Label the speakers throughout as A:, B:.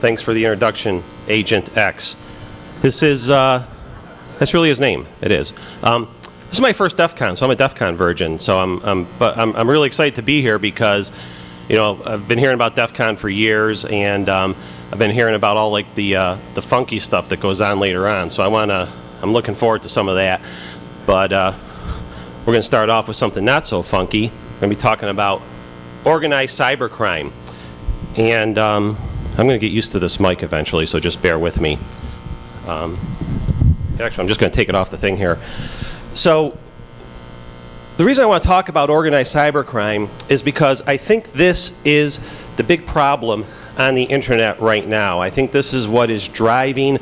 A: Thanks for the introduction, Agent X. This is, that's really his name. It is. This is my first Defcon, so I'm a Defcon virgin. So I'm really excited to be here because, you know, I've been hearing about Defcon for years, and I've been hearing about all like the funky stuff that goes on later on. So I'm looking forward to some of that. But we're going to start off with something not so funky. We're going to be talking about organized cybercrime, and I'm going to get used to this mic eventually, so just bear with me. Actually, I'm just going to take it off the thing here. So the reason I want to talk about organized cybercrime is because I think this is the big problem on the internet right now. I think this is what is driving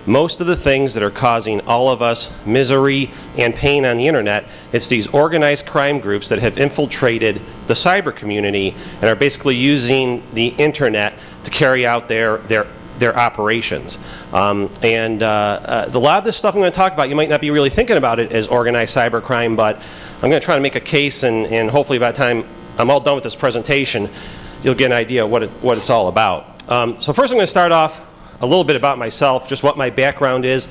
A: most of the things that are causing all of us misery and pain on the internet. It's these organized crime groups that have infiltrated the cyber community and are basically using the internet to carry out their operations. A lot of this stuff I'm going to talk about, you might not be really thinking about it as organized cybercrime, but I'm going to try to make a case, and hopefully by the time I'm all done with this presentation, you'll get an idea of what it's all about. So first I'm going to start off a little bit about myself, just what my background is,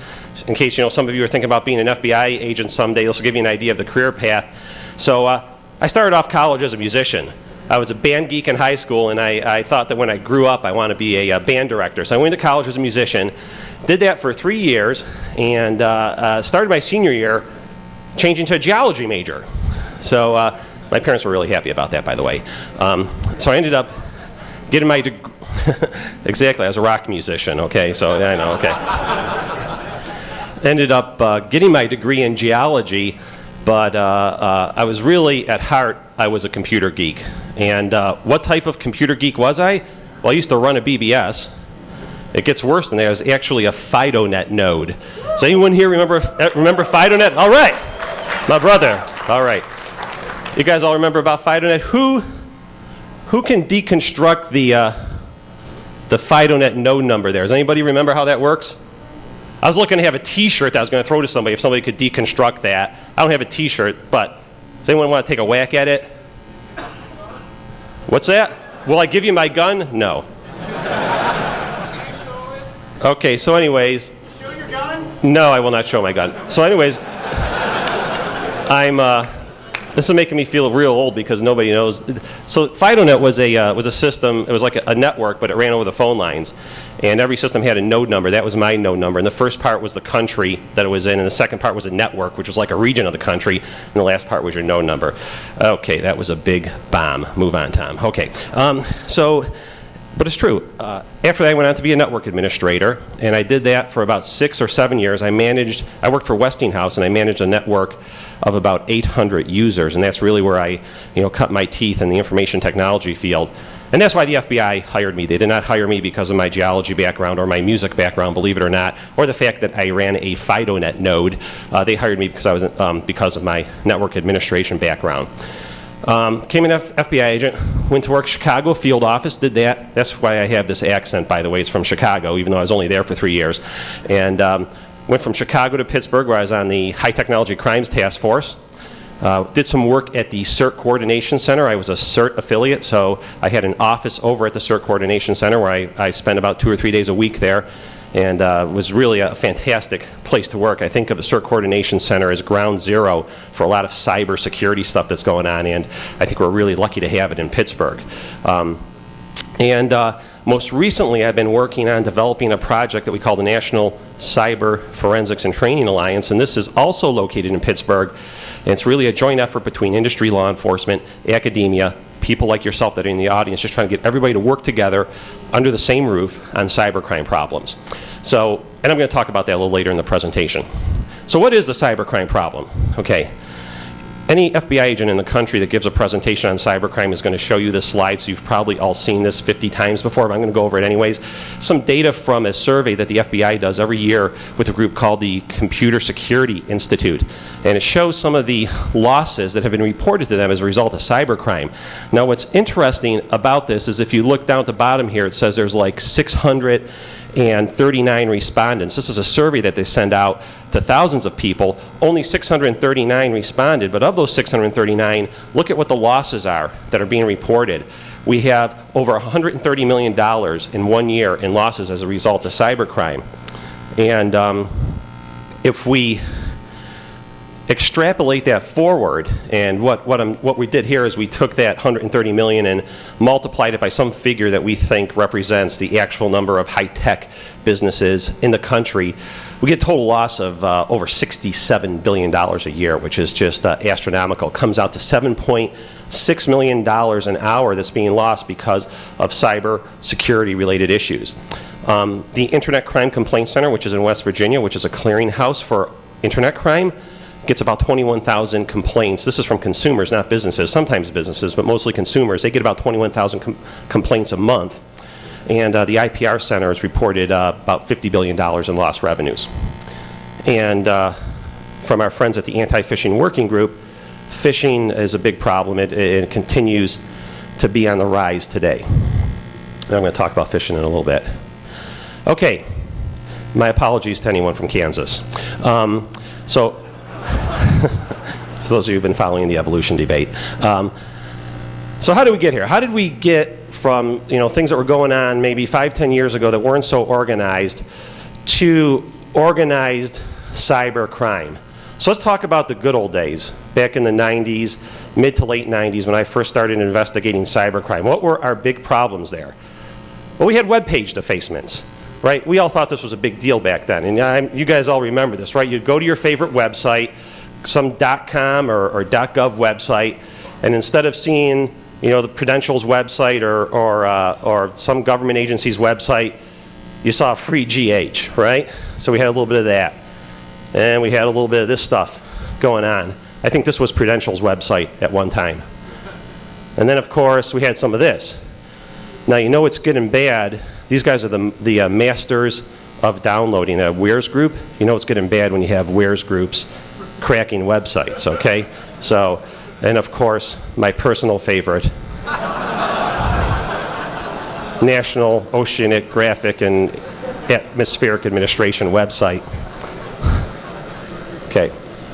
A: in case some of you are thinking about being an FBI agent someday. This will give you an idea of the career path. So I started off college as a musician. I was a band geek in high school, and I thought that when I grew up I want to be a band director. So I went to college as a musician, did that for 3 years, and started my senior year changing to a geology major. So my parents were really happy about that, by the way. So I ended up getting my degree. Exactly, I was a rock musician, okay, so I know, okay. Ended up getting my degree in geology, but I was really, at heart, I was a computer geek. And what type of computer geek was I? Well, I used to run a BBS. It gets worse than that. I was actually a FidoNet node. Does anyone here remember FidoNet? All right, my brother, all right. You guys all remember about FidoNet? Who can deconstruct the FidoNet node number there? Does anybody remember how that works? I was looking to have a t-shirt that I was going to throw to somebody if somebody could deconstruct that. I don't have a t-shirt, but does anyone want to take a whack at it? What's that? Will I give you my gun? No.
B: Can you show it?
A: Okay, so anyways.
B: Show your gun?
A: No, I will not show my gun. So anyways, this is making me feel real old because nobody knows. So FidoNet was a system. It was like a network, but it ran over the phone lines. And every system had a node number. That was my node number. And the first part was the country that it was in, and the second part was a network, which was like a region of the country. And the last part was your node number. Okay, that was a big bomb. Move on, Tom. Okay, but it's true. After that, I went on to be a network administrator, and I did that for about 6 or 7 years. I worked for Westinghouse, and I managed a network of about 800 users, and that's really where I, cut my teeth in the information technology field. And that's why the FBI hired me. They did not hire me because of my geology background or my music background, believe it or not, or the fact that I ran a FidoNet node. They hired me because of my network administration background. Came an FBI agent, went to work Chicago field office, did that. That's why I have this accent, by the way. It's from Chicago, even though I was only there for 3 years. And went from Chicago to Pittsburgh, where I was on the High Technology Crimes Task Force. Did some work at the CERT Coordination Center. I was a CERT affiliate, so I had an office over at the CERT Coordination Center where I spent about 2 or 3 days a week there. And it was really a fantastic place to work. I think of the CERT Coordination Center as ground zero for a lot of cyber security stuff that's going on, and I think we're really lucky to have it in Pittsburgh. Most recently, I've been working on developing a project that we call the National Cyber Forensics and Training Alliance, and this is also located in Pittsburgh. And it's really a joint effort between industry, law enforcement, academia, people like yourself that are in the audience, just trying to get everybody to work together under the same roof on cybercrime problems. So, and I'm going to talk about that a little later in the presentation. So what is the cybercrime problem? Okay. Any FBI agent in the country that gives a presentation on cybercrime is going to show you this slide, so you've probably all seen this 50 times before, but I'm going to go over it anyways. Some data from a survey that the FBI does every year with a group called the Computer Security Institute. And it shows some of the losses that have been reported to them as a result of cybercrime. Now what's interesting about this is if you look down at the bottom here, it says there's like 639 respondents. This is a survey that they send out to thousands of people. Only 639 responded, but of those 639, look at what the losses are that are being reported. We have over $130 million in 1 year in losses as a result of cybercrime. And if we extrapolate that forward, and what we did here is we took that 130 million and multiplied it by some figure that we think represents the actual number of high-tech businesses in the country, we get a total loss of over $67 billion a year, which is just astronomical. It comes out to $7.6 million an hour that's being lost because of cyber security related issues. The Internet Crime Complaint Center, which is in West Virginia, which is a clearinghouse for internet crime, gets about 21,000 complaints. This is from consumers, not businesses. Sometimes businesses, but mostly consumers. They get about 21,000 complaints a month. And the IPR Center has reported about $50 billion in lost revenues. And from our friends at the Anti-Phishing Working Group, phishing is a big problem. It continues to be on the rise today. And I'm going to talk about phishing in a little bit. Okay, my apologies to anyone from Kansas. For those of you who've been following the evolution debate. So how did we get here? How did we get from things that were going on maybe 5-10 years ago that weren't so organized to organized cyber crime? So let's talk about the good old days, back in the 90s, mid to late 90s, when I first started investigating cybercrime. What were our big problems there? Well, we had web page defacements, right? We all thought this was a big deal back then, and you guys all remember this, right? You'd go to your favorite website, some .com or .gov website, and instead of seeing the Prudential's website or some government agency's website, you saw free GH, right? So we had a little bit of that. And we had a little bit of this stuff going on. I think this was Prudential's website at one time. And then, of course, we had some of this. Now, you know it's good and bad. These guys are the masters of downloading. A Wares group, you know it's good and bad when you have Wares groups cracking websites, okay? So, and of course, my personal favorite, National Oceanographic and Atmospheric Administration website. Okay,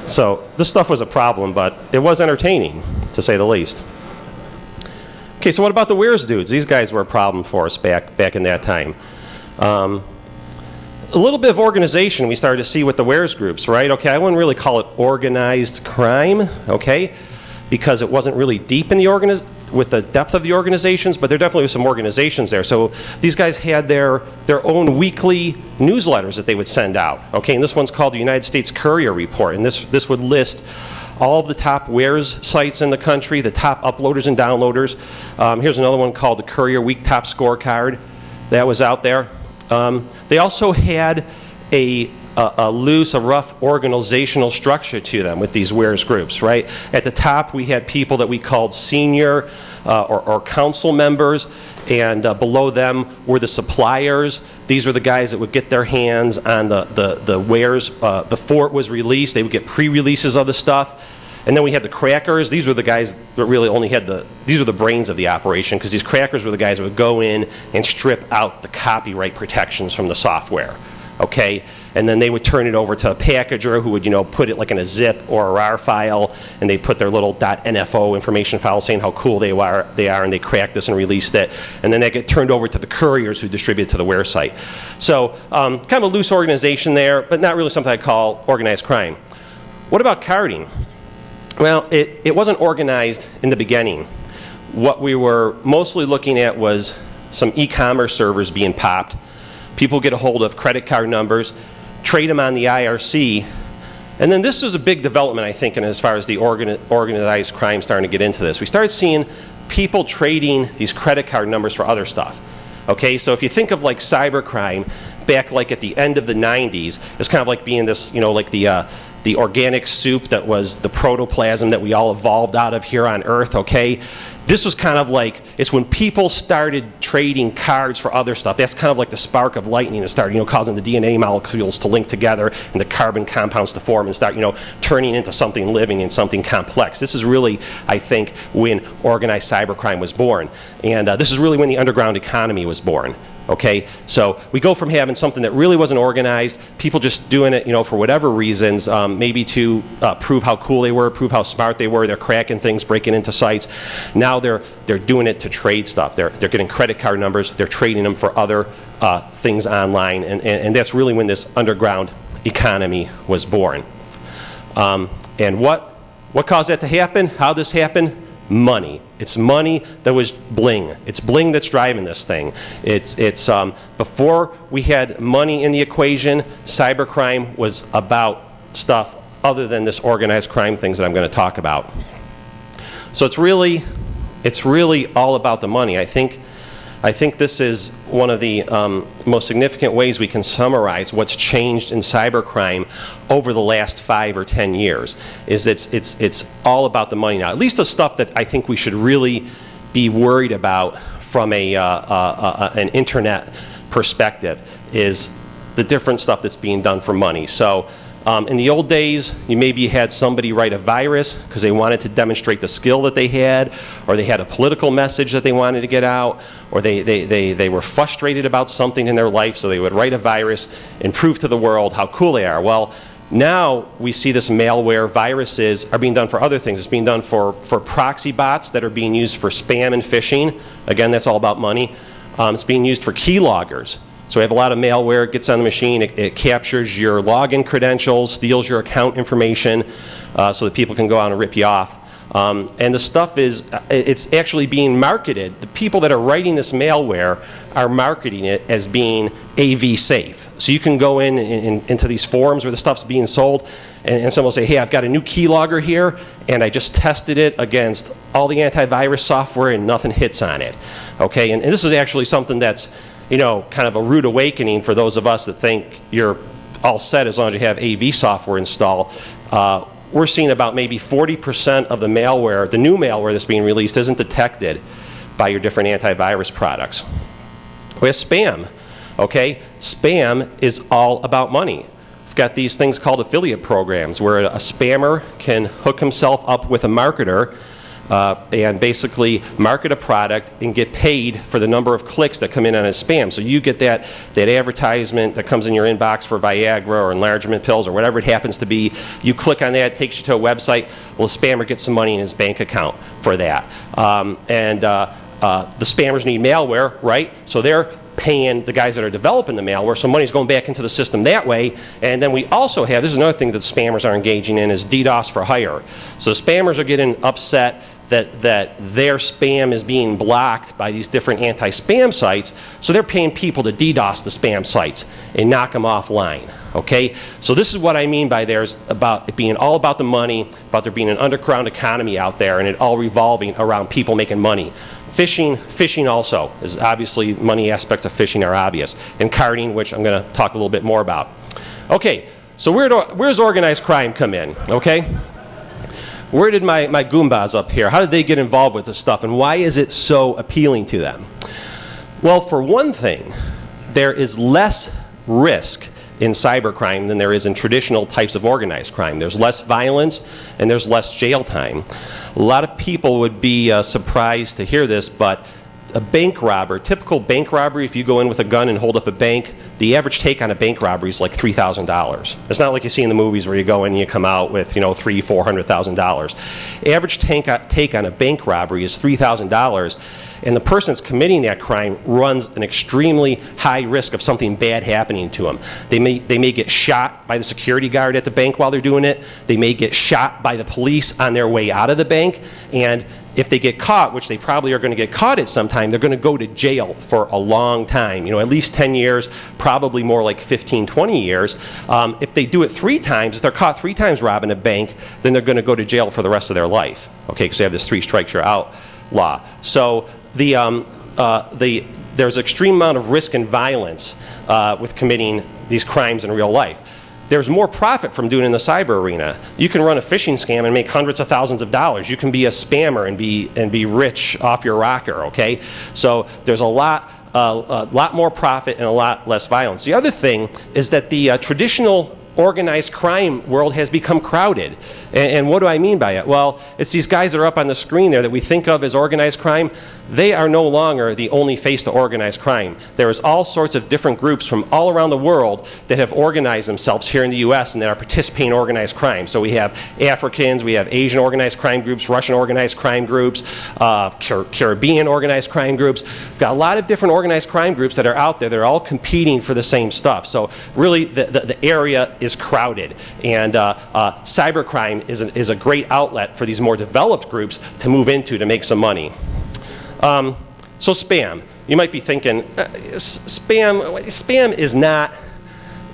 A: so this stuff was a problem, but it was entertaining, to say the least. Okay, so what about the Wares dudes? These guys were a problem for us back in that time. A little bit of organization we started to see with the Wares groups, right? Okay, I wouldn't really call it organized crime, okay, because it wasn't really deep in the with the depth of the organizations, but there definitely was some organizations there. So these guys had their own weekly newsletters that they would send out, okay, and this one's called the United States Courier Report, and this would list all of the top Wares sites in the country, the top uploaders and downloaders. Here's another one called the Courier Week Top Scorecard that was out there. They also had a rough organizational structure to them with these Wares groups, right? At the top, we had people that we called senior or council members, and below them were the suppliers. These were the guys that would get their hands on the Wares before it was released. They would get pre-releases of the stuff. And then we had the crackers. These were the guys that really only had these were the brains of the operation, because these crackers were the guys that would go in and strip out the copyright protections from the software, okay? And then they would turn it over to a packager who would, put it like in a zip or a RAR file, and they put their little .nfo information file saying how cool they are, and they cracked this and released it. And then they get turned over to the couriers who distribute it to the Ware site. So kind of a loose organization there, but not really something I'd call organized crime. What about carding? Well, it wasn't organized in the beginning. What we were mostly looking at was some e-commerce servers being popped. People get a hold of credit card numbers, trade them on the IRC, and then this was a big development, I think, in as far as the organized crime starting to get into this. We started seeing people trading these credit card numbers for other stuff. Okay, so if you think of like cybercrime back like at the end of the 90s, it's kind of like being this, like the organic soup that was the protoplasm that we all evolved out of here on Earth, okay? This was kind of like, it's when people started trading cards for other stuff. That's kind of like the spark of lightning that started, causing the DNA molecules to link together and the carbon compounds to form and start, turning into something living and something complex. This is really, I think, when organized cybercrime was born. And this is really when the underground economy was born. Okay, so we go from having something that really wasn't organized, people just doing it, for whatever reasons, maybe to prove how cool they were, prove how smart they were. They're cracking things, breaking into sites. Now they're doing it to trade stuff. They're getting credit card numbers. They're trading them for other things online, and that's really when this underground economy was born. And what caused that to happen? How this happened? Money. It's money that was bling. It's bling that's driving this thing. It's before we had money in the equation, cybercrime was about stuff other than this organized crime things that I'm going to talk about. So it's really all about the money. I think this is one of the most significant ways we can summarize what's changed in cybercrime over the last 5 or 10 years. Is it's all about the money now. At least the stuff that I think we should really be worried about from an internet perspective is the different stuff that's being done for money. So in the old days, you maybe had somebody write a virus because they wanted to demonstrate the skill that they had, or they had a political message that they wanted to get out, or they were frustrated about something in their life, so they would write a virus and prove to the world how cool they are. Well, now we see this malware. Viruses are being done for other things. It's being done for proxy bots that are being used for spam and phishing. Again, that's all about money. It's being used for keyloggers. So we have a lot of malware. It gets on the machine. It captures your login credentials, steals your account information so that people can go out and rip you off. And the stuff it's actually being marketed. The people that are writing this malware are marketing it as being AV safe. So you can go into these forums where the stuff's being sold, and someone will say, hey, I've got a new keylogger here, and I just tested it against all the antivirus software, and nothing hits on it. Okay, and this is actually something that's kind of a rude awakening for those of us that think you're all set as long as you have AV software installed. We're seeing about maybe 40% of the malware, the new malware that's being released, isn't detected by your different antivirus products. We have spam. Okay, spam is all about money. We've got these things called affiliate programs where a spammer can hook himself up with a marketer and basically market a product and get paid for the number of clicks that come in on his spam. So you get that advertisement that comes in your inbox for Viagra or enlargement pills or whatever it happens to be. You click on that, it takes you to a website. Well, the spammer gets some money in his bank account for that. The spammers need malware, right? So they're paying the guys that are developing the malware, so money's going back into the system that way. And then we also have, this is another thing that spammers are engaging in, is DDoS for hire. So spammers are getting upset that their spam is being blocked by these different anti-spam sites, so they're paying people to DDoS the spam sites and knock them offline. Okay, so this is what I mean by there's about it being all about the money, about there being an underground economy out there, and it all revolving around people making money. Phishing also is obviously, money aspects of phishing are obvious, and carding, which I'm going to talk a little bit more about. Okay, so where does organized crime come in? Okay. Where did my Goombas up here, how did they get involved with this stuff, and why is it so appealing to them? Well, for one thing, there is less risk in cybercrime than there is in traditional types of organized crime. There's less violence and there's less jail time. A lot of people would be surprised to hear this, but a bank robber, typical bank robbery, if you go in with a gun and hold up a bank, the average take on a bank robbery is like $3,000. It's not like you see in the movies where you go in and you come out with, $300,000-$400,000. Average take on a bank robbery is $3,000, and the person that's committing that crime runs an extremely high risk of something bad happening to them. They may get shot by the security guard at the bank while they're doing it. They may get shot by the police on their way out of the bank, and if they get caught, which they probably are going to get caught at some time, they're going to go to jail for a long time. At least 10 years, probably more like 15, 20 years. If they do it 3 times, if they're caught 3 times robbing a bank, then they're going to go to jail for the rest of their life. Okay, because they have this 3 strikes you're out law. So there's extreme amount of risk and violence with committing these crimes in real life. There's more profit from doing it in the cyber arena. You can run a phishing scam and make hundreds of thousands of dollars. You can be a spammer and be rich off your rocker. Okay, so there's a lot more profit and a lot less violence. The other thing is that the traditional organized crime world has become crowded. And what do I mean by it? Well, it's these guys that are up on the screen there that we think of as organized crime. They are no longer the only face to organized crime. There is all sorts of different groups from all around the world that have organized themselves here in the U.S. and that are participating in organized crime. So we have Africans, we have Asian organized crime groups, Russian organized crime groups, Caribbean organized crime groups. We've got a lot of different organized crime groups that are out there. They're all competing for the same stuff. So really the area is crowded. And cybercrime is a great outlet for these more developed groups to move into to make some money. So spam. You might be thinking, spam is not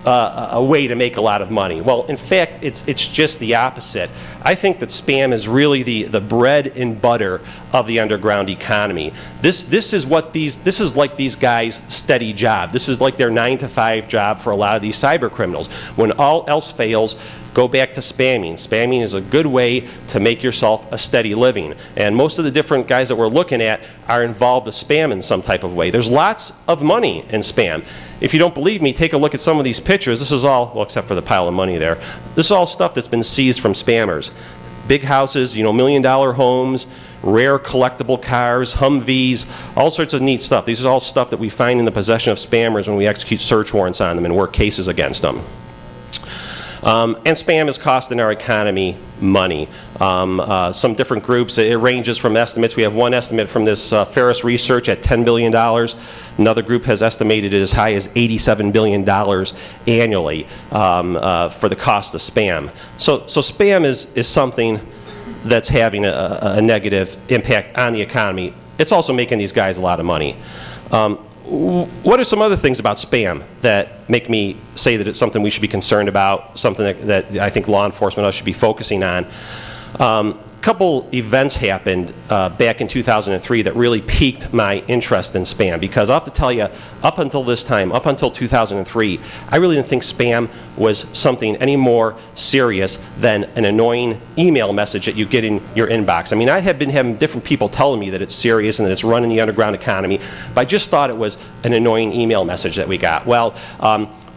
A: a way to make a lot of money. Well, in fact, it's just the opposite. I think that spam is really the bread and butter of the underground economy. This is like these guys' steady job. This is like their 9-to-5 job for a lot of these cyber criminals. When all else fails, go back to spamming. Spamming is a good way to make yourself a steady living. And most of the different guys that we're looking at are involved with spam in some type of way. There's lots of money in spam. If you don't believe me, take a look at some of these pictures. This is all, well, except for the pile of money there. This is all stuff that's been seized from spammers. Big houses, $1 million homes, rare collectible cars, Humvees, all sorts of neat stuff. These are all stuff that we find in the possession of spammers when we execute search warrants on them and work cases against them. And spam is costing our economy money. Some different groups, it ranges from estimates. We have one estimate from this Ferris Research at $10 billion. Another group has estimated it as high as $87 billion annually for the cost of spam. So spam is something that's having a negative impact on the economy. It's also making these guys a lot of money. What are some other things about spam that make me say that it's something we should be concerned about, something that I think law enforcement should be focusing on? A couple events happened back in 2003 that really piqued my interest in spam, because I have to tell you, up until this time, up until 2003, I really didn't think spam was something any more serious than an annoying email message that you get in your inbox. I mean, I had been having different people telling me that it's serious and that it's running the underground economy, but I just thought it was an annoying email message that we got. Well,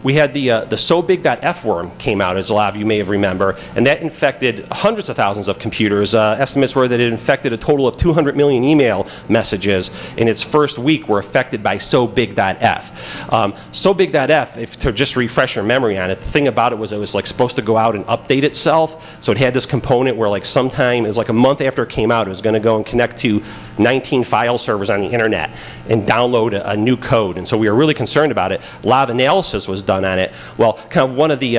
A: we had the So Big.F worm came out, as a lot of you may have remember, and that infected hundreds of thousands of computers. Estimates were that it infected a total of 200 million email messages in its first week were affected by So Big.F. So Big.F, to just refresh your memory on it, the thing about it was like supposed to go out and update itself. So it had this component where like sometime, it was like a month after it came out, it was going to go and connect to 19 file servers on the internet and download a new code. And so we were really concerned about it. A lot of analysis was done on it. Well, kind of one of the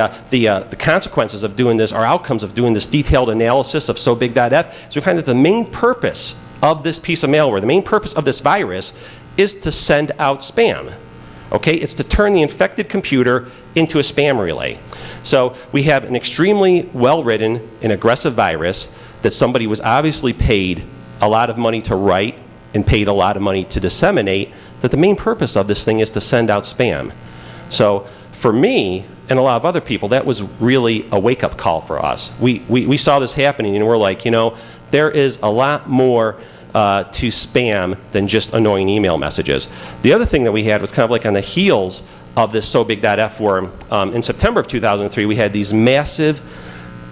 A: consequences of doing this, or outcomes of doing this detailed analysis of So Big.F, is we find that the main purpose of this piece of malware, the main purpose of this virus, is to send out spam. Okay, it's to turn the infected computer into a spam relay. So we have an extremely well-written and aggressive virus that somebody was obviously paid a lot of money to write and paid a lot of money to disseminate, that the main purpose of this thing is to send out spam. So for me and a lot of other people, that was really a wake-up call for us. We saw this happening and we're like, there is a lot more to spam than just annoying email messages. The other thing that we had was kind of like on the heels of this So Big.F worm. In September of 2003, we had these massive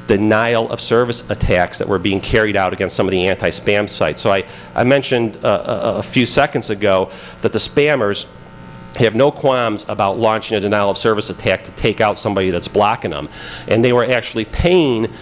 A: denial of service attacks that were being carried out against some of the anti-spam sites. So I mentioned a few seconds ago that the spammers have no qualms about launching a denial of service attack to take out somebody that's blocking them. And they were actually paying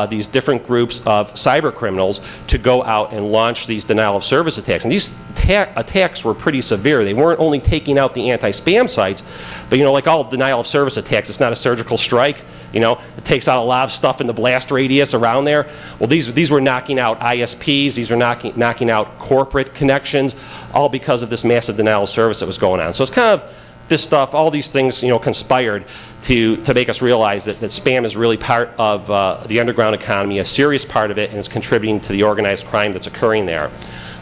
A: these different groups of cyber criminals to go out and launch these denial of service attacks. And these attacks were pretty severe. They weren't only taking out the anti-spam sites, but like all denial of service attacks, it's not a surgical strike. It takes out a lot of stuff in the blast radius around there. Well, these were knocking out ISPs, these were knocking out corporate connections, all because of this massive denial of service that was going on. So it's kind of this stuff, all these things, conspired to make us realize that spam is really part of the underground economy, a serious part of it, and is contributing to the organized crime that's occurring there.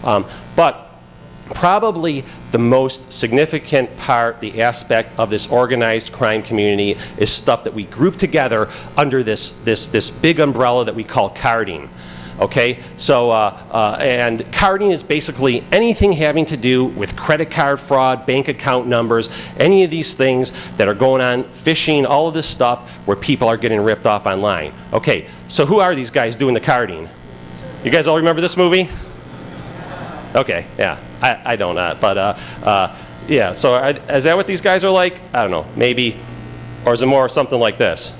A: But probably the most significant part, the aspect of this organized crime community, is stuff that we group together under this big umbrella that we call carding. Okay, so and carding is basically anything having to do with credit card fraud, bank account numbers, any of these things that are going on, phishing, all of this stuff where people are getting ripped off online. Okay, so who are these guys doing the carding? You guys all remember this movie? Okay, yeah, I don't, yeah, so is that what these guys are like? I don't know, maybe, or is it more something like this?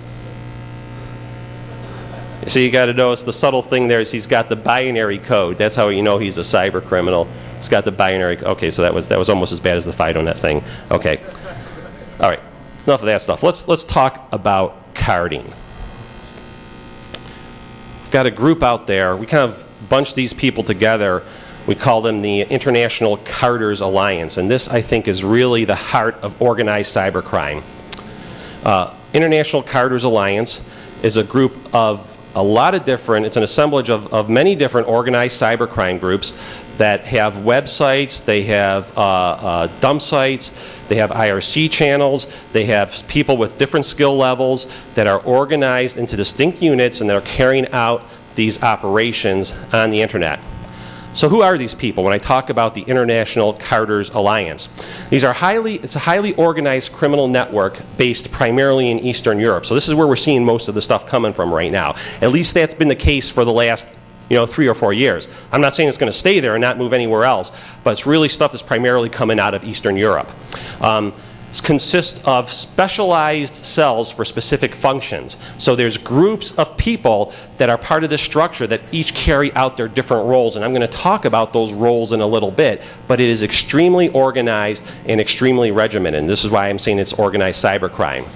A: So you got to notice the subtle thing there is he's got the binary code. That's how you know he's a cyber criminal. He's got the binary. Okay, so that was almost as bad as the FidoNet thing. Okay, all right, enough of that stuff. Let's talk about carding. We've got a group out there. We kind of bunched these people together. We call them the International Carders Alliance, and this, I think, is really the heart of organized cybercrime. International Carders Alliance is a group of a lot of different, it's an assemblage of many different organized cybercrime groups that have websites, they have dump sites, they have IRC channels, they have people with different skill levels that are organized into distinct units and that are carrying out these operations on the internet. So who are these people when I talk about the International Carders Alliance? These are it's a highly organized criminal network based primarily in Eastern Europe. So this is where we're seeing most of the stuff coming from right now. At least that's been the case for the last 3 or 4 years. I'm not saying it's going to stay there and not move anywhere else, but it's really stuff that's primarily coming out of Eastern Europe. It consists of specialized cells for specific functions. So there's groups of people that are part of this structure that each carry out their different roles, and I'm going to talk about those roles in a little bit, but it is extremely organized and extremely regimented, and this is why I'm saying it's organized cybercrime.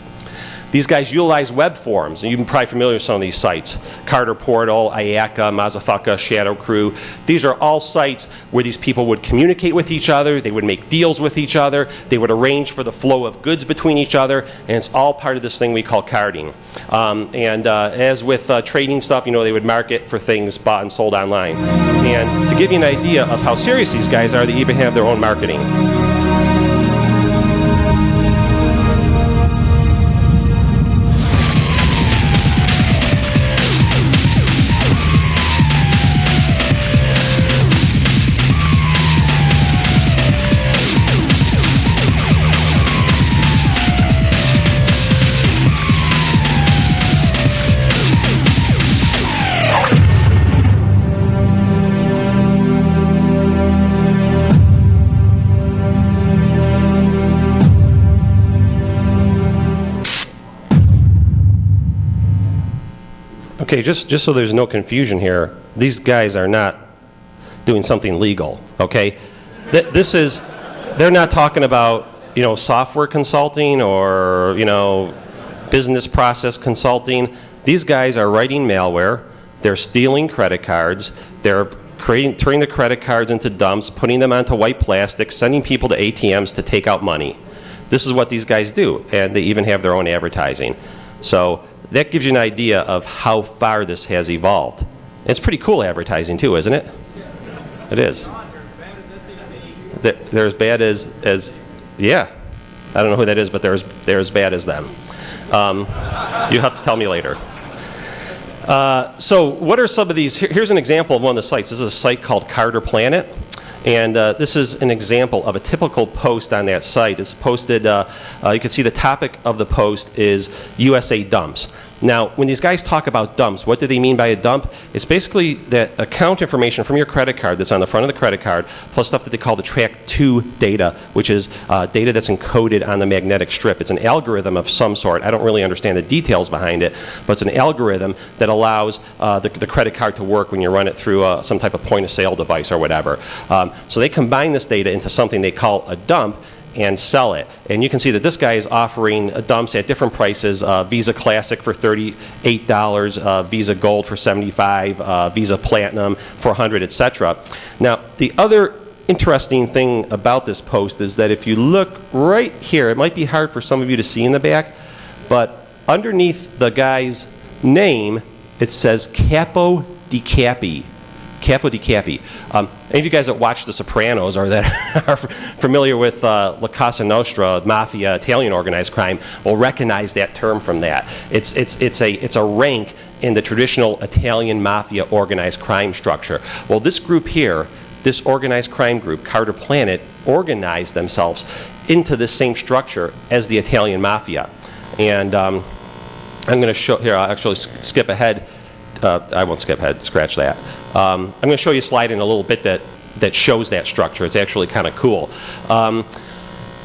A: These guys utilize web forums, and you're probably familiar with some of these sites. Carter Portal, IACA, Mazafaka, Shadow Crew. These are all sites where these people would communicate with each other, they would make deals with each other, they would arrange for the flow of goods between each other, and it's all part of this thing we call carding. As with trading stuff, they would market for things bought and sold online. And to give you an idea of how serious these guys are, they even have their own marketing. Okay, just so there's no confusion here, these guys are not doing something legal, okay? They're not talking about, software consulting or, business process consulting. These guys are writing malware, they're stealing credit cards, they're turning the credit cards into dumps, putting them onto white plastic, sending people to ATMs to take out money. This is what these guys do, and they even have their own advertising. So that gives you an idea of how far this has evolved. It's pretty cool advertising too, isn't it? It is. They're as bad as yeah. I don't know who that is, but they're as bad as them. You have to tell me later. So what are some of these? Here's an example of one of the sites. This is a site called Carter Planet. And this is an example of a typical post on that site. It's posted, you can see the topic of the post is USA dumps. Now, when these guys talk about dumps, what do they mean by a dump? It's basically that account information from your credit card that's on the front of the credit card, plus stuff that they call the track 2 data, which is data that's encoded on the magnetic strip. It's an algorithm of some sort. I don't really understand the details behind it, but it's an algorithm that allows the credit card to work when you run it through some type of point-of-sale device or whatever. So they combine this data into something they call a dump and sell it. And you can see that this guy is offering dumps at different prices. Visa Classic for $38, Visa Gold for $75, Visa Platinum for $100, etc. Now, the other interesting thing about this post is that if you look right here, it might be hard for some of you to see in the back, but underneath the guy's name, it says Capo di Capi. Capo di Capi. Any of you guys that watch The Sopranos or that are familiar with La Cosa Nostra, Mafia, Italian organized crime, will recognize that term from that. It's a rank in the traditional Italian Mafia organized crime structure. Well, this group here, this organized crime group, Carter Planet, organized themselves into this same structure as the Italian Mafia. And I'm going to show, here, I'll actually skip ahead. I won't skip ahead, scratch that. I'm going to show you a slide in a little bit that shows that structure. It's actually kind of cool.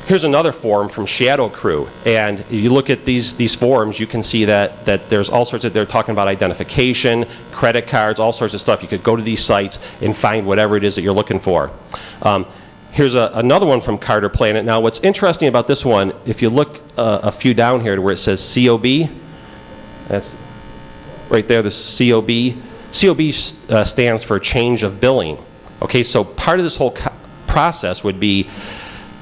A: Here's another form from Shadow Crew, and you look at these forms, you can see that there's all sorts of, they're talking about identification, credit cards, all sorts of stuff. You could go to these sites and find whatever it is that you're looking for. Here's another one from Carter Planet. Now what's interesting about this one, if you look a few down here to where it says COB, that's right there, the COB. COB stands for change of billing. Okay, so part of this whole process would be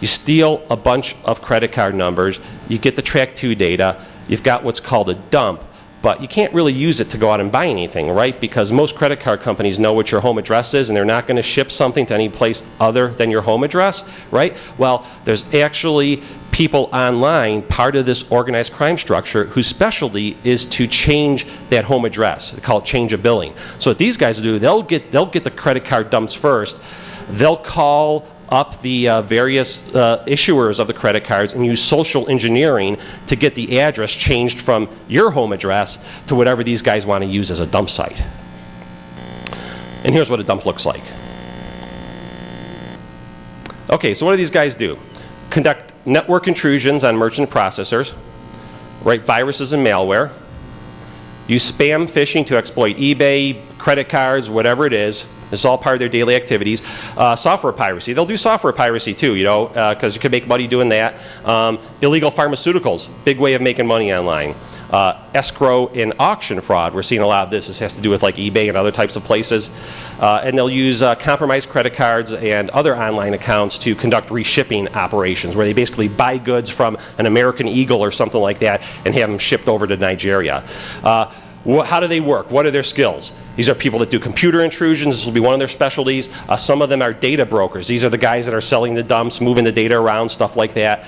A: you steal a bunch of credit card numbers, you get the track 2 data, you've got what's called a dump, but you can't really use it to go out and buy anything, right? Because most credit card companies know what your home address is and they're not going to ship something to any place other than your home address, right? Well, there's actually people online, part of this organized crime structure, whose specialty is to change that home address. They call it change of billing. So what these guys do, they'll get the credit card dumps first, they'll call up the various issuers of the credit cards and use social engineering to get the address changed from your home address to whatever these guys want to use as a dump site. And here's what a dump looks like. Okay, so what do these guys do? Conduct network intrusions on merchant processors, write viruses and malware, use spam phishing to exploit eBay, credit cards, whatever it is. It's all part of their daily activities. Software piracy. They'll do software piracy too, you know, because you can make money doing that. Illegal pharmaceuticals, big way of making money online. Escrow and auction fraud. We're seeing a lot of this. This has to do with like eBay and other types of places. And they'll use compromised credit cards and other online accounts to conduct reshipping operations, where they basically buy goods from an American Eagle or something like that and have them shipped over to Nigeria. How do they work? What are their skills? These are people that do computer intrusions. This will be one of their specialties. Some of them are data brokers. These are the guys that are selling the dumps, moving the data around, stuff like that.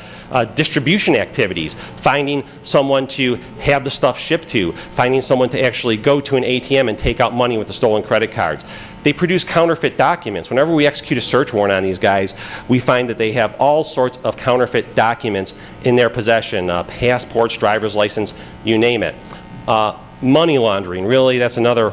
A: Distribution activities, finding someone to have the stuff shipped to, finding someone to actually go to an ATM and take out money with the stolen credit cards. They produce counterfeit documents. Whenever we execute a search warrant on these guys, we find that they have all sorts of counterfeit documents in their possession, passports, driver's license, you name it. Money laundering, really, that's another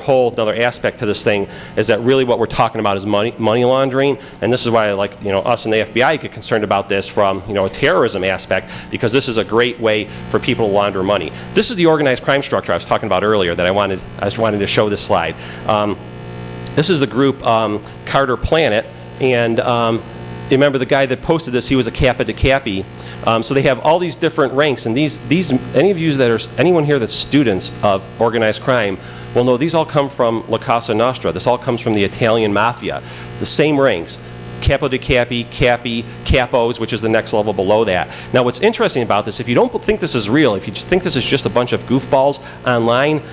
A: aspect to this thing, is that really what we're talking about is money laundering, and this is why, like, you know, us and the FBI get concerned about this from, you know, a terrorism aspect, because this is a great way for people to launder money. This is the organized crime structure I was talking about earlier that I wanted to show this slide. This is the group Carter Planet, and you remember the guy that posted this, he was a Kappa de Capi. So they have all these different ranks, and anyone here that's students of organized crime will know these all come from La Cosa Nostra. This all comes from the Italian Mafia. The same ranks. Capo de Capi, Capi, Capos, which is the next level below that. Now what's interesting about this, if you don't think this is real, if you just think this is just a bunch of goofballs online,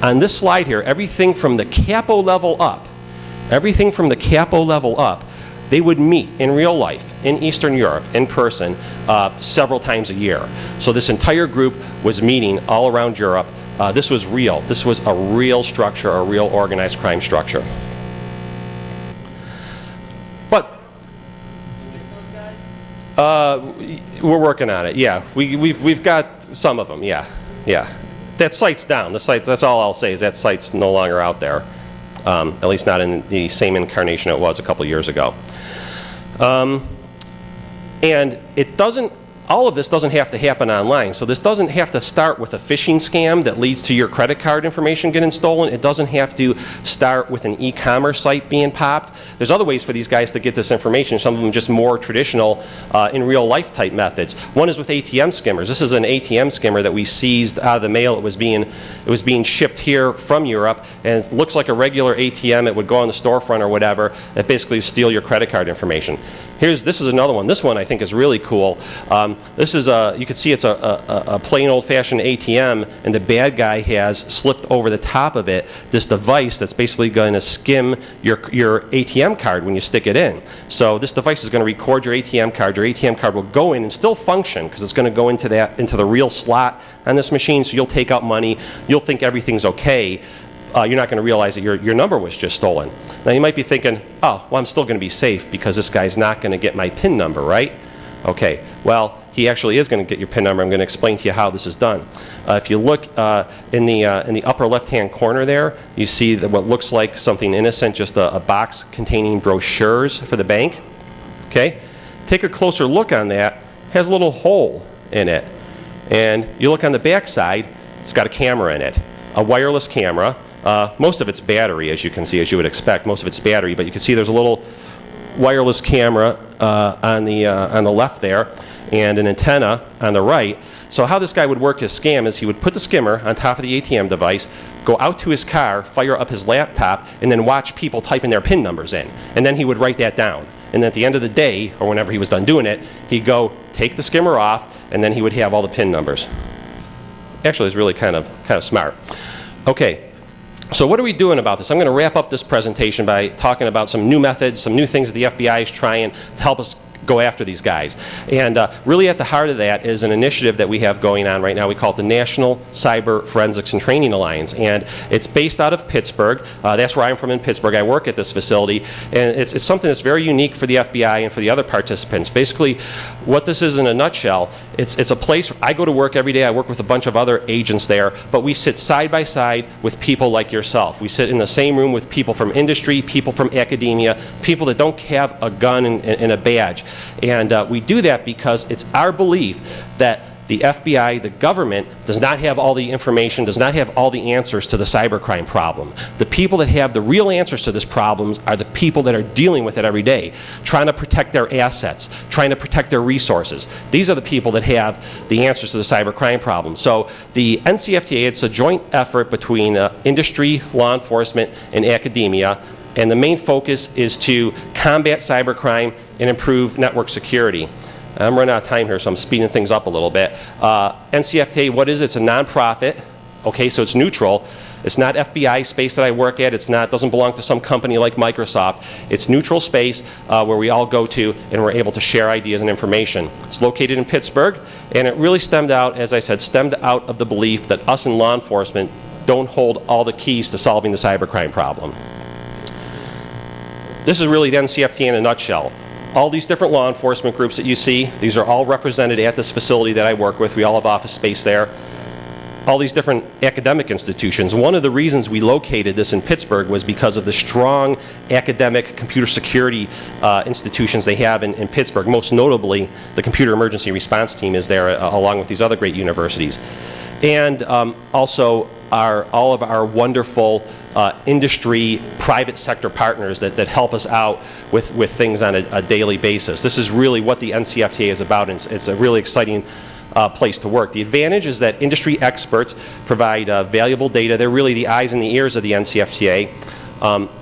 A: on this slide here, everything from the Capo level up, they would meet in real life in Eastern Europe in person several times a year. So this entire group was meeting all around Europe. This was real. This was a real structure, a real organized crime structure. But we're working on it. Yeah, we've got some of them. Yeah. That site's down. That's all I'll say, is that site's no longer out there. At least not in the same incarnation it was a couple years ago. And all of this doesn't have to happen online. So this doesn't have to start with a phishing scam that leads to your credit card information getting stolen. It doesn't have to start with an e-commerce site being popped. There's other ways for these guys to get this information, some of them just more traditional in real life type methods. One is with ATM skimmers. This is an ATM skimmer that we seized out of the mail. It was being shipped here from Europe, and it looks like a regular ATM. It would go on the storefront or whatever. It basically steal your credit card information. This is another one. This one I think is really cool. this is you can see it's a plain old-fashioned ATM, and the bad guy has slipped over the top of it this device that's basically going to skim your ATM card when you stick it in. So this device is going to record your ATM card. Your ATM card will go in and still function because it's going to go into the real slot on this machine. So you'll take out money. You'll think everything's okay. You're not going to realize that your number was just stolen. Now you might be thinking, oh, well, I'm still going to be safe because this guy's not going to get my PIN number, right? Okay, well, he actually is going to get your PIN number. I'm going to explain to you how this is done. If you look in the upper left-hand corner there, you see that what looks like something innocent, just a box containing brochures for the bank. Okay, take a closer look on that. It has a little hole in it. And you look on the back side, it's got a camera in it, a wireless camera. Most of it's battery, as you can see, as you would expect. Most of it's battery, but you can see there's a little wireless camera on the left there, and an antenna on the right. So how this guy would work his scam is he would put the skimmer on top of the ATM device, go out to his car, fire up his laptop, and then watch people typing their PIN numbers in. And then he would write that down. And at the end of the day, or whenever he was done doing it, he'd go take the skimmer off, and then he would have all the PIN numbers. Actually, it's really kind of smart. Okay. So what are we doing about this? I'm going to wrap up this presentation by talking about some new methods, some new things that the FBI is trying to help us go after these guys. And really at the heart of that is an initiative that we have going on right now. We call it the National Cyber Forensics and Training Alliance. And it's based out of Pittsburgh. That's where I'm from, in Pittsburgh. I work at this facility. And it's something that's very unique for the FBI and for the other participants. Basically, what this is in a nutshell, it's a place, I go to work every day. I work with a bunch of other agents there. But we sit side by side with people like yourself. We sit in the same room with people from industry, people from academia, people that don't have a gun and a badge. And we do that because it's our belief that the FBI, the government, does not have all the information, does not have all the answers to the cybercrime problem. The people that have the real answers to this problem are the people that are dealing with it every day, trying to protect their assets, trying to protect their resources. These are the people that have the answers to the cybercrime problem. So the NCFTA, it's a joint effort between industry, law enforcement, and academia. And the main focus is to combat cybercrime and improve network security. I'm running out of time here, so I'm speeding things up a little bit. NCFTA, what is it? It's a nonprofit. Okay, so it's neutral. It's not FBI space that I work at. It's not, doesn't belong to some company like Microsoft. It's neutral space where we all go to and we're able to share ideas and information. It's located in Pittsburgh, and it really stemmed out, as I said, stemmed out of the belief that us in law enforcement don't hold all the keys to solving the cybercrime problem. This is really the NCFTA in a nutshell. All these different law enforcement groups that you see, these are all represented at this facility that I work with. We all have office space there. All these different academic institutions. One of the reasons we located this in Pittsburgh was because of the strong academic computer security institutions they have in Pittsburgh. Most notably, the Computer Emergency Response Team is there along with these other great universities. And also all of our wonderful industry, private sector partners that help us out with things on a daily basis. This is really what the NCFTA is about, and it's a really exciting place to work. The advantage is that industry experts provide valuable data. They're really the eyes and the ears of the NCFTA.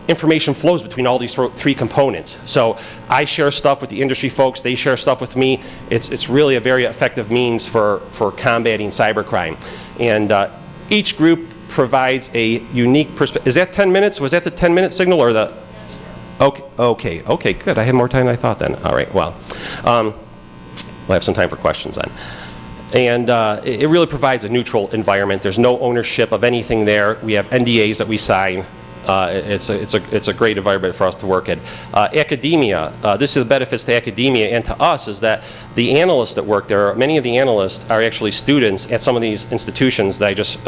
A: Information flows between all these three components. So I share stuff with the industry folks, they share stuff with me. It's really a very effective means for combating cybercrime. And each group provides a unique perspective. Is that 10 minutes? Was that the 10-minute signal or the? Okay, good. I had more time than I thought then. All right, well, we'll have some time for questions then. And it really provides a neutral environment. There's no ownership of anything there. We have NDAs that we sign. It's a great environment for us to work in. Academia, this is the benefits to academia and to us is that the analysts that work there, many of the analysts are actually students at some of these institutions that I just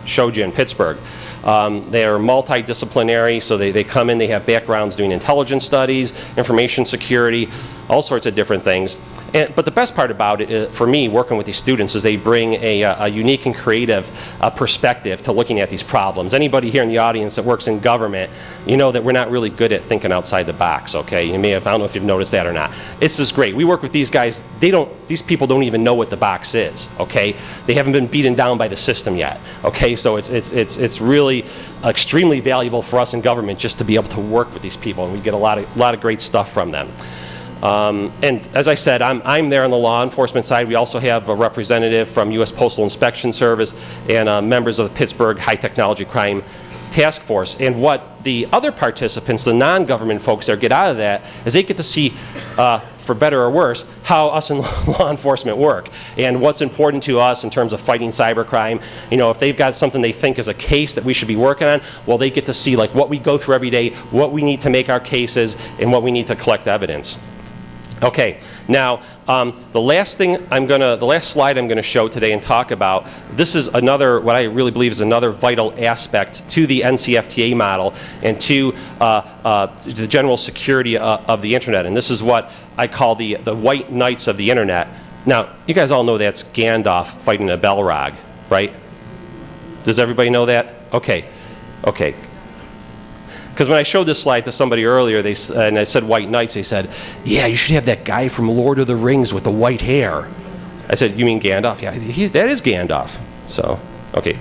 A: showed you in Pittsburgh. They are multidisciplinary, so they come in, they have backgrounds doing intelligence studies, information security, all sorts of different things. But the best part about it, for me, working with these students, is they bring a unique and creative perspective to looking at these problems. Anybody here in the audience that works in government, you know that we're not really good at thinking outside the box, okay? You may have, I don't know if you've noticed that or not. This is great. We work with these guys, these people don't even know what the box is, okay? They haven't been beaten down by the system yet, okay? So it's really extremely valuable for us in government just to be able to work with these people, and we get a lot of great stuff from them. And as I said, I'm there on the law enforcement side. We also have a representative from U.S. Postal Inspection Service and members of the Pittsburgh High Technology Crime Task Force. And what the other participants, the non-government folks there, get out of that is they get to see, for better or worse, how us in law enforcement work and what's important to us in terms of fighting cybercrime. You know, if they've got something they think is a case that we should be working on, well, they get to see like what we go through every day, what we need to make our cases, and what we need to collect evidence. Okay, now the last slide I'm going to show today and talk about, this is another, what I really believe is another vital aspect to the NCFTA model and to the general security of the internet. And this is what I call the white knights of the internet. Now, you guys all know that's Gandalf fighting a Balrog, right? Does everybody know that? Okay, okay. Because when I showed this slide to somebody earlier, and I said white knights, they said, yeah, you should have that guy from Lord of the Rings with the white hair. I said, you mean Gandalf? Yeah, that is Gandalf. So, okay.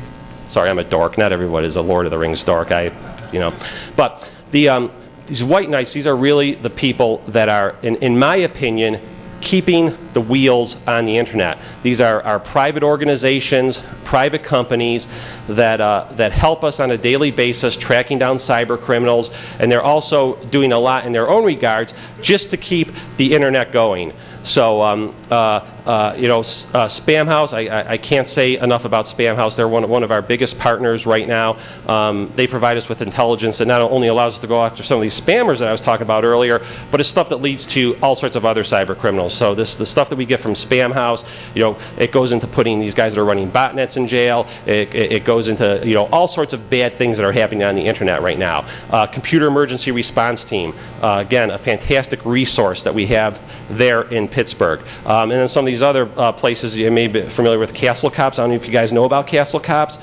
A: Sorry, I'm a dork. Not everyone is a Lord of the Rings dork. But these white knights, these are really the people that are, in my opinion, keeping the wheels on the internet. These are private organizations, private companies that help us on a daily basis tracking down cyber criminals, and they're also doing a lot in their own regards just to keep the internet going. So, Spam House, I can't say enough about Spam House. They're one of our biggest partners right now. They provide us with intelligence that not only allows us to go after some of these spammers that I was talking about earlier, but it's stuff that leads to all sorts of other cyber criminals. So the stuff that we get from Spam House, it goes into putting these guys that are running botnets in jail. It goes into, all sorts of bad things that are happening on the internet right now. Computer Emergency Response Team, again, a fantastic resource that we have there in Pittsburgh. And then some of these other places, you may be familiar with Castle Cops. I don't know if you guys know about Castle Cops.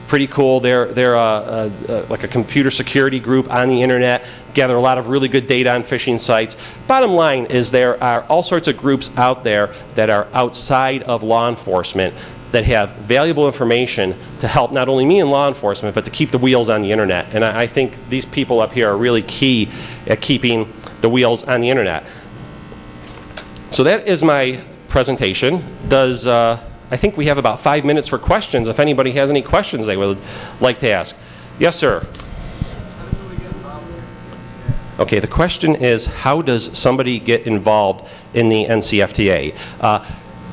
A: Pretty cool. They're like a computer security group on the internet, gather a lot of really good data on phishing sites. Bottom line is there are all sorts of groups out there that are outside of law enforcement that have valuable information to help not only me in law enforcement, but to keep the wheels on the internet. And I think these people up here are really key at keeping the wheels on the internet. So that is my presentation. I think we have about 5 minutes for questions if anybody has any questions they would like to ask. Yes, sir. Okay, the question is, how does somebody get involved in the NCFTA?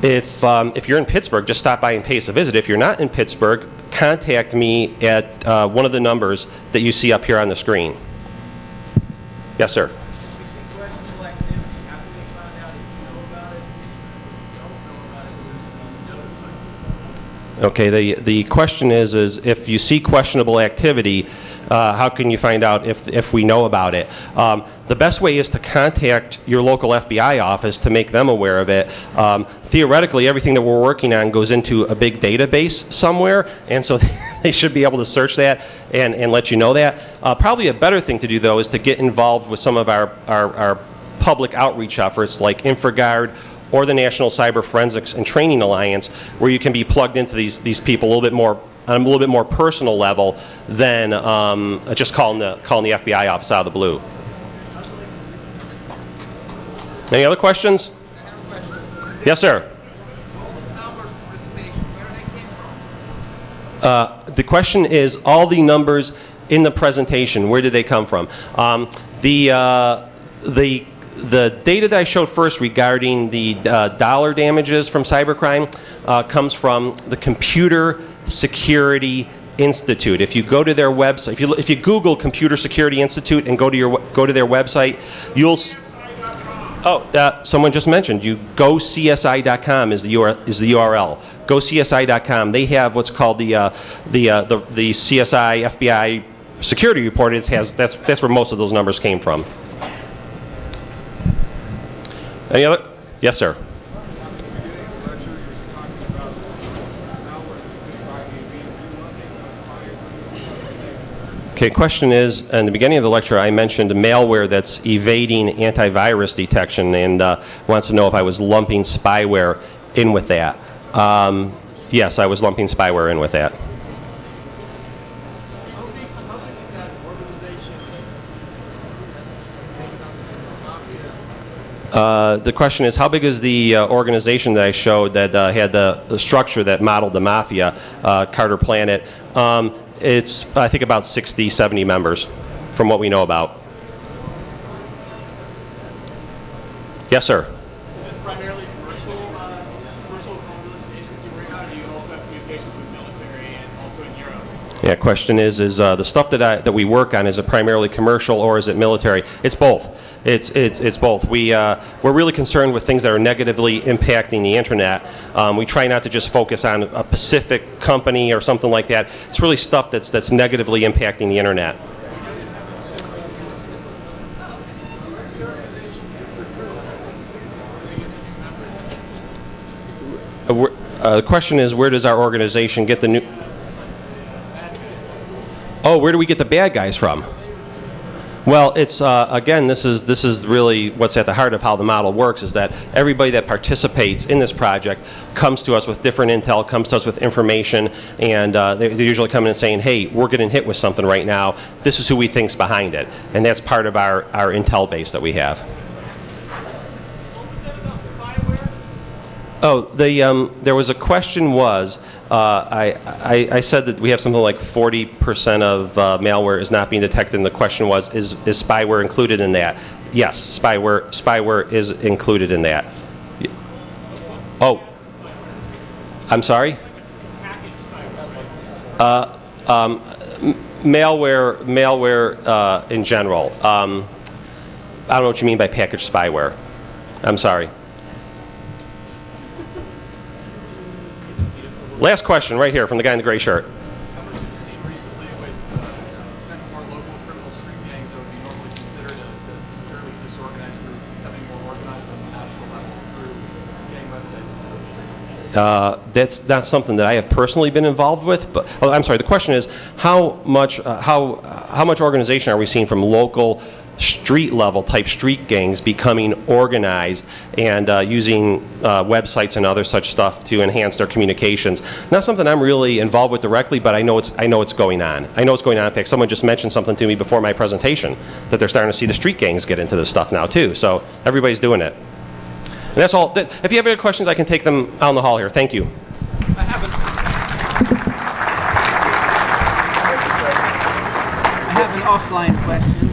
A: If you're in Pittsburgh, just stop by and pay us a visit. If you're not in Pittsburgh, contact me at one of the numbers that you see up here on the screen. Yes, sir. Okay, the question is if you see questionable activity, how can you find out if we know about it? The best way is to contact your local FBI office to make them aware of it. Theoretically, everything that we're working on goes into a big database somewhere, and so they should be able to search that and let you know that. Probably a better thing to do, though, is to get involved with some of our public outreach efforts like InfraGard or the National Cyber Forensics and Training Alliance, where you can be plugged into these people a little bit more on a little bit more personal level than just calling the FBI office out of the blue. Any other questions?
B: I have a question.
A: Yes, sir.
B: All these numbers in presentation, where they came from?
A: The question is, all the numbers in the presentation, where did they come from? The data that I showed first regarding the dollar damages from cybercrime comes from the Computer Security Institute. If you go to their website, if you Google Computer Security Institute and go to their website, you'll. Someone just mentioned you. GoCSI.com is the URL. GoCSI.com. They have what's called the CSI FBI security report. That's where most of those numbers came from. Any other? Yes, sir. Okay, question is, in the beginning of the lecture, I mentioned malware that's evading antivirus detection and wants to know if I was lumping spyware in with that. Yes, I was lumping spyware in with that. The question is, how big is the organization that I showed that had the structure that modeled the mafia, Carter Planet? It's, I think, about 60, 70 members from what we know about. Yes, sir.
C: Is this primarily commercial organizations you bring on, or do you also have communications with military and also in Europe?
A: Yeah, question is the stuff that we work on, is it primarily commercial or is it military? It's both. It's both. We're really concerned with things that are negatively impacting the internet. We try not to just focus on a specific company or something like that. It's really stuff that's negatively impacting the internet. The question is, where does our organization get the new... Oh, where do we get the bad guys from? Well, it's again, this is really what's at the heart of how the model works, is that everybody that participates in this project comes to us with different intel, comes to us with information, and they usually come in and saying, hey, we're getting hit with something right now. This is who we think's behind it. And that's part of our intel base that we have. Oh, there was a question was, I said that we have something like 40% of malware is not being detected, and the question was, is spyware included in that? Yes, spyware is included in that. Oh, I'm sorry? Malware in general. I don't know what you mean by packaged spyware. I'm sorry. Last question right here from the guy in the gray shirt.
C: How much have you seen recently with kind of more local criminal street gangs that would be normally considered a fairly disorganized group becoming more organized on the national level through gang websites and such?
A: That's not something that I have personally been involved with, but I'm sorry. The question is, how much organization are we seeing from local street level type street gangs becoming organized and using websites and other such stuff to enhance their communications? Not something I'm really involved with directly, but I know it's going on. I know it's going on. In fact, someone just mentioned something to me before my presentation, that they're starting to see the street gangs get into this stuff now too. So everybody's doing it. And that's all. If you have any questions, I can take them out in the hall here. Thank you.
C: I have an offline question.